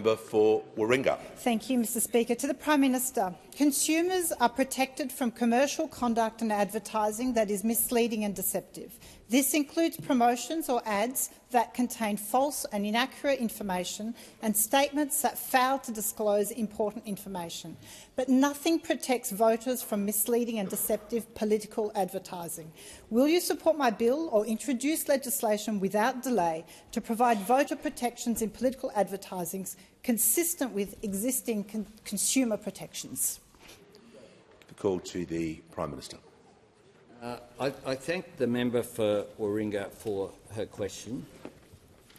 member for Warringah. Thank you, Mr Speaker. To the Prime Minister, consumers are protected from commercial conduct and advertising that is misleading and deceptive. This includes promotions or ads that contain false and inaccurate information and statements that fail to disclose important information. But nothing protects voters from misleading and deceptive political advertising. Will you support my bill or introduce legislation without delay to provide voter protections in political advertising consistent with existing consumer protections? The call to the Prime Minister. I thank the member for Warringah for her question,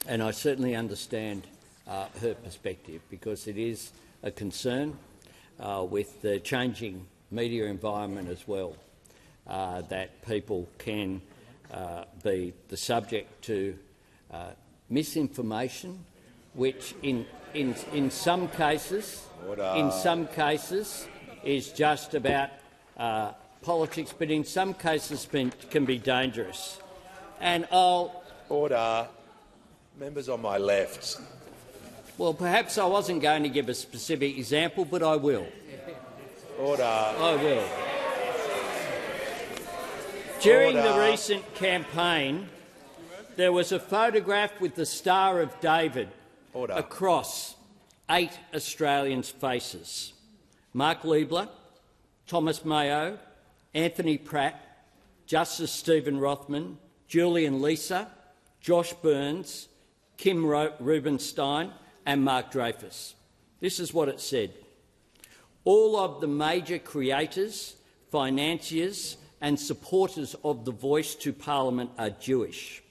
and I certainly understand her perspective, because it is a concern with the changing media environment as well, that people can be the subject to misinformation, which in some cases is just about politics, but in some cases can be dangerous. And Order. Members on my left. Well, perhaps I wasn't going to give a specific example, but I will. Order. I will. During the recent campaign, there was a photograph with the Star of David across 8 Australians' faces: Mark Liebler, Thomas Mayo, Anthony Pratt, Justice Stephen Rothman, Julian Leeser, Josh Burns, Kim Rubenstein and Mark Dreyfus. This is what it said: all of the major creators, financiers and supporters of the Voice to Parliament are Jewish.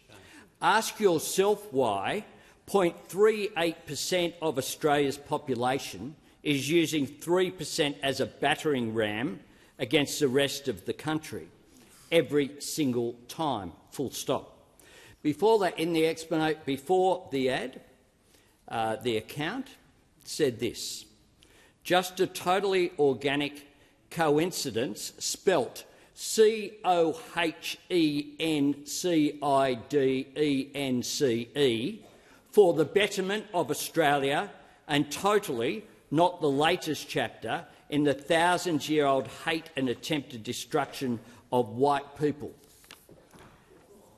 Ask yourself why 0.38% of Australia's population is using 3% as a battering ram against the rest of the country every single time, full stop. Before that, in the explanation, before the ad, the account said this: just a totally organic coincidence, spelt COHENCIDENCE, for the betterment of Australia, and totally not the latest chapter in the thousands-year-old hate and attempted destruction of white people.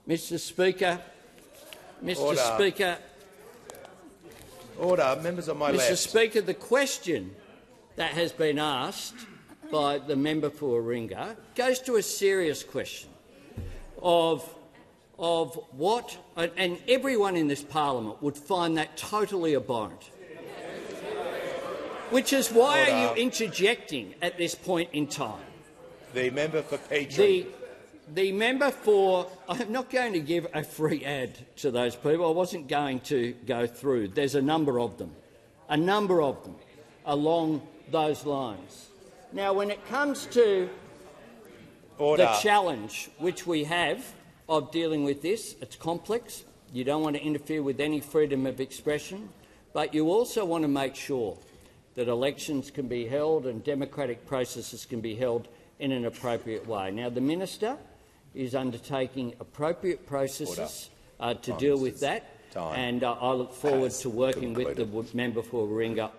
Mr. Speaker, Order. Members on my left. Mr. Speaker, the question that has been asked by the member for Warringah goes to a serious question of what, and everyone in this parliament would find that totally abhorrent. Which is why are you interjecting at this point in time? The member for Petrie. The member for... I'm not going to give a free ad to those people. I wasn't going to go through. There's a number of them along those lines. Now, when it comes to the challenge which we have of dealing with this, it's complex. You don't want to interfere with any freedom of expression, but you also want to make sure that elections can be held and democratic processes can be held in an appropriate way. Now, the minister is undertaking appropriate processes to deal with that, and I look forward to working with the member for Warringah